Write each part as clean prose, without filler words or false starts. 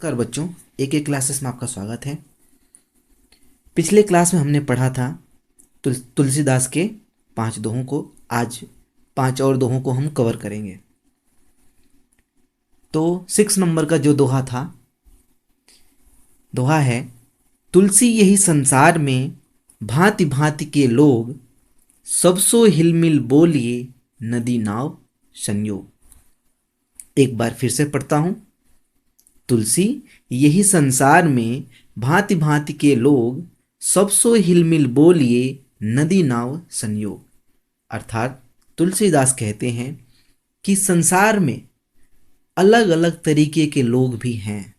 नमस्कार बच्चों, एक एक क्लासेस में आपका स्वागत है। पिछले क्लास में हमने पढ़ा था तुलसीदास के 5 दोहों को। आज 5 और दोहों को हम कवर करेंगे। तो 6 नंबर का जो दोहा था, दोहा है, तुलसी यही संसार में भांति भांति के लोग, सब सो हिलमिल बोलिए नदी नाव संयोग। एक बार फिर से पढ़ता हूं। तुलसी यही संसार में भांति भांति के लोग, सब सो हिलमिल बोलिए नदी नाव संयोग। अर्थात तुलसीदास कहते हैं कि संसार में अलग अलग तरीके के लोग भी हैं,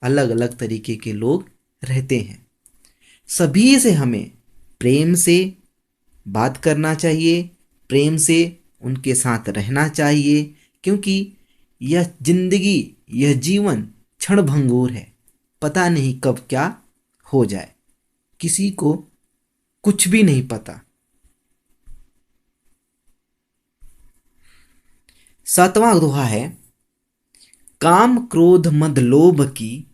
अलग अलग तरीके के लोग रहते हैं। सभी से हमें प्रेम से बात करना चाहिए, प्रेम से उनके साथ रहना चाहिए, क्योंकि यह जिंदगी, यह जीवन क्षणभंगुर है। पता नहीं कब क्या हो जाए, किसी को कुछ भी नहीं पता। 7वां दोहा है, काम क्रोध मद लोभ की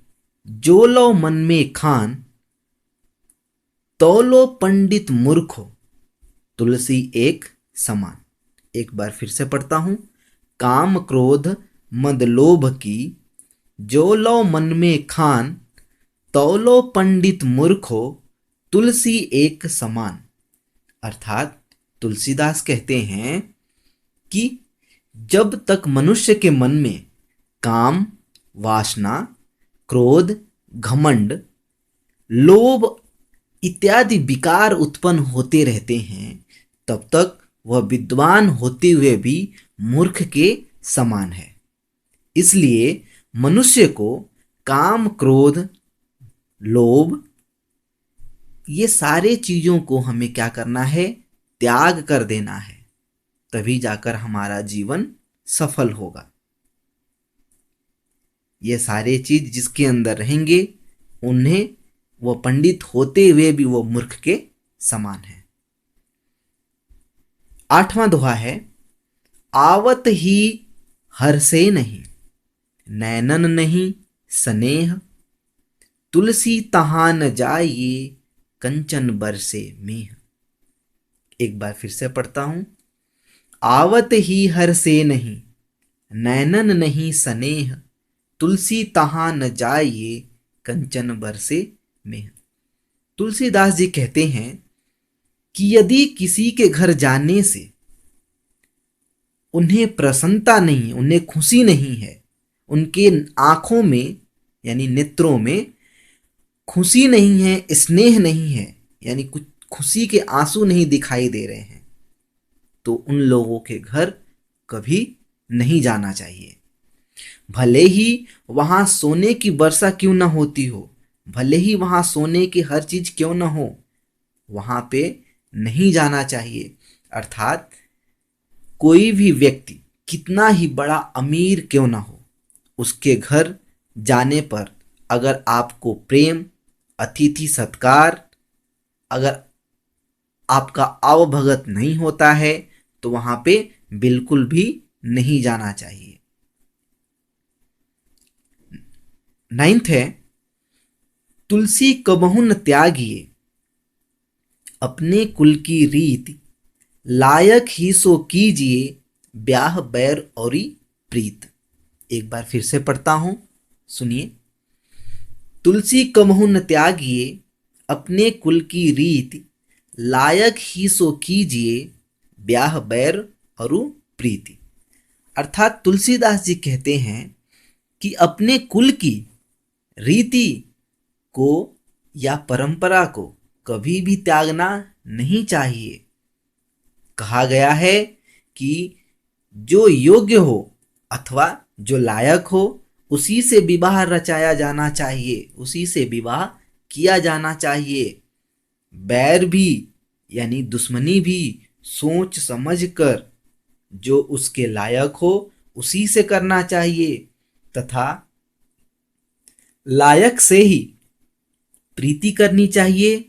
जो लो मन में खान, तो लो पंडित मूर्खो तुलसी एक समान। एक बार फिर से पढ़ता हूं। काम क्रोध मद लोभ की जो लो मन में खान, तो लो पंडित मूर्खो तुलसी एक समान। अर्थात तुलसीदास कहते हैं कि जब तक मनुष्य के मन में काम, वासना, क्रोध, घमंड, लोभ इत्यादि विकार उत्पन्न होते रहते हैं, तब तक वह विद्वान होते हुए भी मूर्ख के समान है। इसलिए मनुष्य को काम, क्रोध, लोभ, ये सारे चीजों को हमें क्या करना है? त्याग कर देना है। तभी जाकर हमारा जीवन सफल होगा। ये सारे चीज जिसके अंदर रहेंगे, उन्हें वह पंडित होते हुए भी वो मूर्ख के समान है। 8वां दोहा है, आवत ही हर्षे नहीं, नैनन नहीं स्नेह, तुलसी तहां न जाइए कंचन बरसे मेह। एक बार फिर से पढ़ता हूं। आवत ही हर्षे नहीं, नैनन नहीं स्नेह, तुलसी तहां न जाइए कंचन बरसे मेह। तुलसीदास जी कहते हैं कि यदि किसी के घर जाने से उन्हें प्रसन्नता नहीं, उन्हें खुशी नहीं है, उनके आंखों में यानी नेत्रों में खुशी नहीं है, स्नेह नहीं है, यानी कुछ खुशी के आंसू नहीं दिखाई दे रहे हैं, तो उन लोगों के घर कभी नहीं जाना चाहिए। भले ही वहां सोने की वर्षा क्यों ना होती हो, भले ही वहां सोने की हर चीज क्यों ना हो, वहां पे नहीं जाना चाहिए। अर्थात कोई भी व्यक्ति कितना ही बड़ा अमीर क्यों ना हो, उसके घर जाने पर अगर आपको प्रेम, अतिथि सत्कार, अगर आपका आवभगत नहीं होता है, तो वहां पे बिल्कुल भी नहीं जाना चाहिए। 9th है, तुलसी कबहु न त्यागिए, अपने कुल की रीत, लायक ही सो कीजिए ब्याह बैर औरी प्रीत। एक बार फिर से पढ़ता हूं, सुनिए। तुलसी कबहु न त्यागिए, अपने कुल की रीत, लायक ही सो कीजिए ब्याह बैर और प्रीति। अर्थात तुलसीदास जी कहते हैं कि अपने कुल की रीति को या परंपरा को कभी भी त्यागना नहीं चाहिए। कहा गया है कि जो योग्य हो अथवा जो लायक हो, उसी से विवाह रचाया जाना चाहिए, उसी से विवाह किया जाना चाहिए। बैर भी यानी दुश्मनी भी सोच समझ कर जो उसके लायक हो उसी से करना चाहिए, तथा लायक से ही प्रीति करनी चाहिए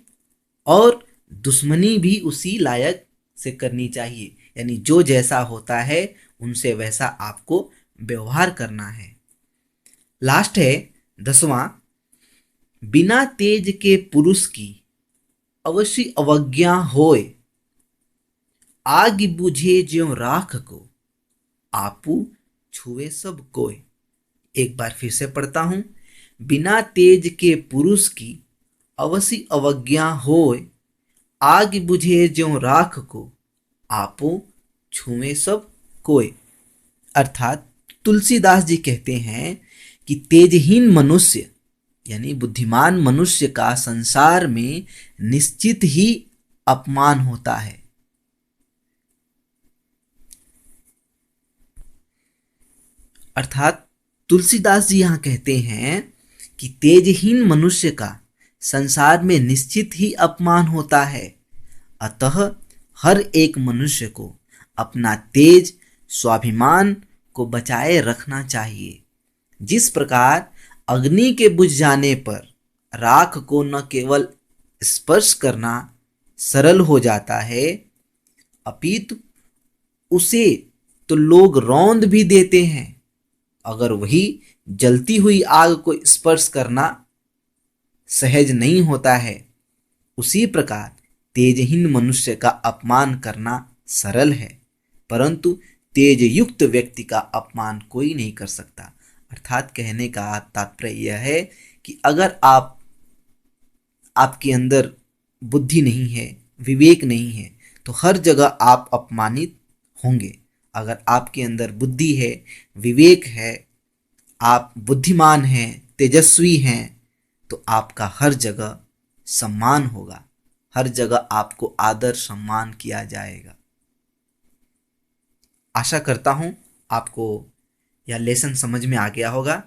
और दुश्मनी भी उसी लायक से करनी चाहिए। यानी जो जैसा होता है उनसे वैसा आपको व्यवहार करना है। लास्ट है, 10वां, बिना तेज के पुरुष की अवश्य अवज्ञा होय, आग बुझे ज्यों राख को, आपू छुए सब कोय। एक बार फिर से पढ़ता हूं। बिना तेज के पुरुष की अवश्य अवज्ञा होय, आग बुझे ज्यों राख को, आपो छुए सब कोय। अर्थात तुलसीदास जी कहते हैं कि तेजहीन मनुष्य यानी बुद्धिमान मनुष्य का संसार में निश्चित ही अपमान होता है। अर्थात तुलसीदास जी यहाँ कहते हैं कि तेजहीन मनुष्य का संसार में निश्चित ही अपमान होता है। अतः हर एक मनुष्य को अपना तेज स्वाभिमान को बचाए रखना चाहिए। जिस प्रकार अग्नि के बुझ जाने पर राख को न केवल स्पर्श करना सरल हो जाता है, अपितु उसे तो लोग रौंद भी देते हैं। अगर वही जलती हुई आग को स्पर्श करना सहज नहीं होता है, उसी प्रकार तेजहीन मनुष्य का अपमान करना सरल है, परंतु तेज युक्त व्यक्ति का अपमान कोई नहीं कर सकता। अर्थात कहने का तात्पर्य यह है कि अगर आपके अंदर बुद्धि नहीं है, विवेक नहीं है, तो हर जगह आप अपमानित होंगे। अगर आपके अंदर बुद्धि है, विवेक है, आप बुद्धिमान हैं, तेजस्वी हैं, तो आपका हर जगह सम्मान होगा, हर जगह आपको आदर सम्मान किया जाएगा। आशा करता हूं आपको यह लेसन समझ में आ गया होगा।